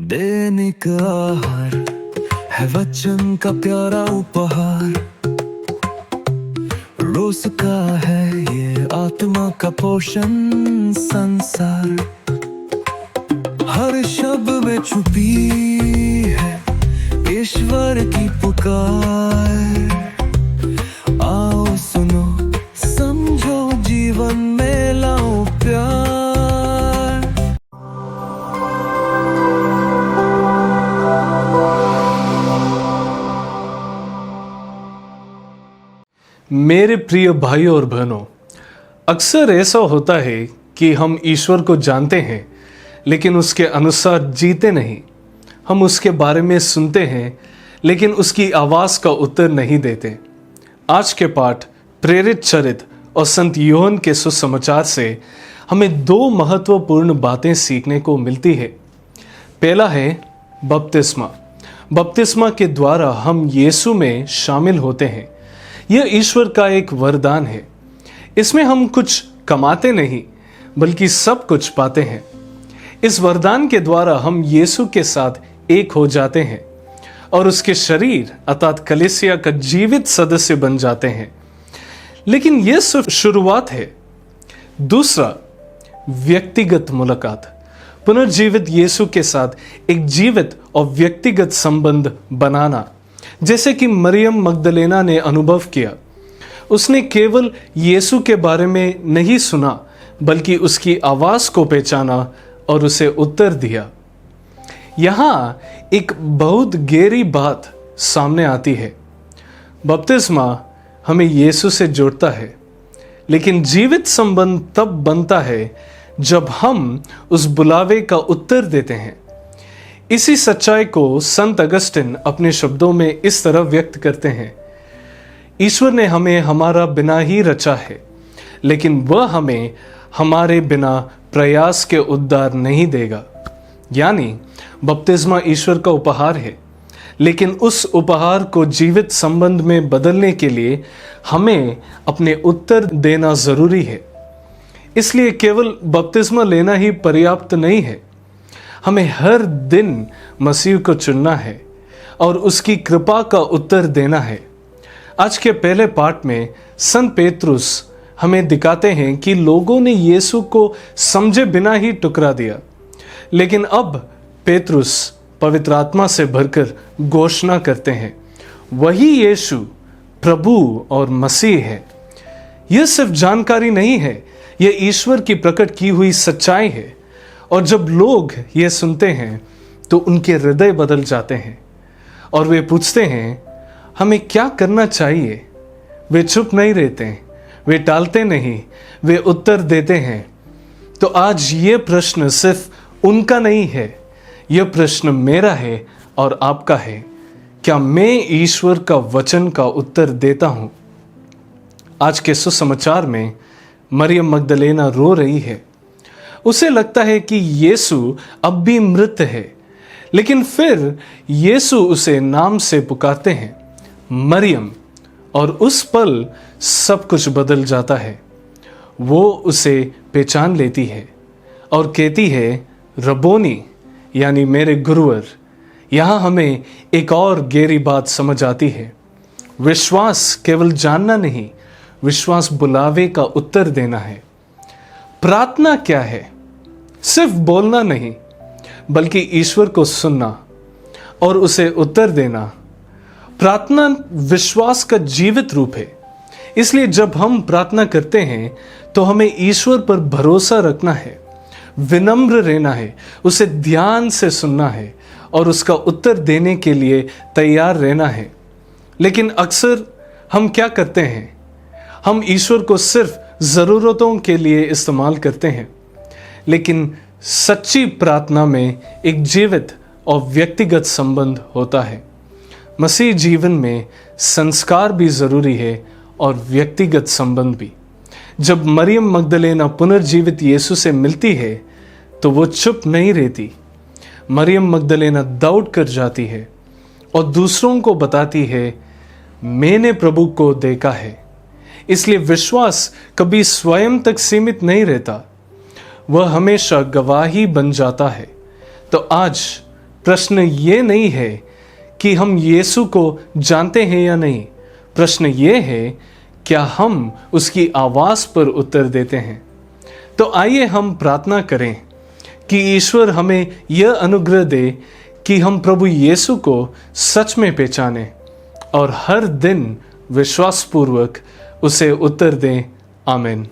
दैनिक आहार है वचन का प्यारा उपहार। रोज का है ये आत्मा का पोषण संसार। हर शब्द में छुपी है ईश्वर की पुकार। आओ सुनो समझो जीवन में लाओ प्यार। मेरे प्रिय भाइयों और बहनों, अक्सर ऐसा होता है कि हम ईश्वर को जानते हैं लेकिन उसके अनुसार जीते नहीं। हम उसके बारे में सुनते हैं लेकिन उसकी आवाज़ का उत्तर नहीं देते। आज के पाठ प्रेरित चरित्र और संत यूहन्ना के सुसमाचार से हमें दो महत्वपूर्ण बातें सीखने को मिलती है। पहला है बपतिस्मा। बपतिस्मा के द्वारा हम यीशु में शामिल होते हैं। यह ईश्वर का एक वरदान है। इसमें हम कुछ कमाते नहीं बल्कि सब कुछ पाते हैं। इस वरदान के द्वारा हम यीशु के साथ एक हो जाते हैं और उसके शरीर अर्थात कलीसिया का जीवित सदस्य बन जाते हैं। लेकिन यह सिर्फ शुरुआत है। दूसरा, व्यक्तिगत मुलाकात। पुनर्जीवित यीशु के साथ एक जीवित और व्यक्तिगत संबंध बनाना, जैसे कि मरियम मगदलेना ने अनुभव किया। उसने केवल यीशु के बारे में नहीं सुना बल्कि उसकी आवाज को पहचाना और उसे उत्तर दिया। यहाँ एक बहुत गहरी बात सामने आती है। बपतिस्मा हमें यीशु से जोड़ता है, लेकिन जीवित संबंध तब बनता है जब हम उस बुलावे का उत्तर देते हैं। इसी सच्चाई को संत अगस्तिन अपने शब्दों में इस तरह व्यक्त करते हैं। ईश्वर ने हमें हमारा बिना ही रचा है, लेकिन वह हमें हमारे बिना प्रयास के उद्धार नहीं देगा। यानी बपतिस्मा ईश्वर का उपहार है, लेकिन उस उपहार को जीवित संबंध में बदलने के लिए हमें अपने उत्तर देना जरूरी है। इसलिए केवल बपतिस्मा लेना ही पर्याप्त नहीं है। हमें हर दिन मसीह को चुनना है और उसकी कृपा का उत्तर देना है। आज के पहले पाठ में संत पेतरुस हमें दिखाते हैं कि लोगों ने यीशु को समझे बिना ही ठुकरा दिया, लेकिन अब पेतरुस पवित्र आत्मा से भरकर घोषणा करते हैं, वही यीशु प्रभु और मसीह है। यह सिर्फ जानकारी नहीं है, यह ईश्वर की प्रकट की हुई सच्चाई है। और जब लोग ये सुनते हैं तो उनके हृदय बदल जाते हैं और वे पूछते हैं, हमें क्या करना चाहिए? वे चुप नहीं रहते, वे टालते नहीं, वे उत्तर देते हैं। तो आज ये प्रश्न सिर्फ उनका नहीं है, यह प्रश्न मेरा है और आपका है। क्या मैं ईश्वर का वचन का उत्तर देता हूं? आज के सुसमाचार में मरियम मगदलेना रो रही है। उसे लगता है कि यीशु अब भी मृत है, लेकिन फिर यीशु उसे नाम से पुकारते हैं, मरियम, और उस पल सब कुछ बदल जाता है। वो उसे पहचान लेती है और कहती है, रब्बोनी, यानी मेरे गुरुवर। यहाँ हमें एक और गहरी बात समझ आती है। विश्वास केवल जानना नहीं, विश्वास बुलावे का उत्तर देना है। प्रार्थना क्या है? सिर्फ बोलना नहीं, बल्कि ईश्वर को सुनना और उसे उत्तर देना। प्रार्थना विश्वास का जीवित रूप है। इसलिए जब हम प्रार्थना करते हैं तो हमें ईश्वर पर भरोसा रखना है, विनम्र रहना है, उसे ध्यान से सुनना है और उसका उत्तर देने के लिए तैयार रहना है। लेकिन अक्सर हम क्या करते हैं? हम ईश्वर को सिर्फ ज़रूरतों के लिए इस्तेमाल करते हैं, लेकिन सच्ची प्रार्थना में एक जीवित और व्यक्तिगत संबंध होता है। मसीह जीवन में संस्कार भी ज़रूरी है और व्यक्तिगत संबंध भी। जब मरियम मगदलेना पुनर्जीवित यीशु से मिलती है तो वो चुप नहीं रहती। मरियम मगदलेना दौड़ कर जाती है और दूसरों को बताती है, मैंने प्रभु को देखा है। इसलिए विश्वास कभी स्वयं तक सीमित नहीं रहता, वह हमेशा गवाही बन जाता है। तो आज प्रश्न ये नहीं है कि हम यीशु को जानते हैं या नहीं। प्रश्न ये है, क्या हम उसकी आवाज़ पर उत्तर देते हैं? तो आइए हम प्रार्थना करें कि ईश्वर हमें यह अनुग्रह दे कि हम प्रभु यीशु को सच में पहचानें और हर दिन विश्वासपूर्वक उसे उत्तर दें। आमीन।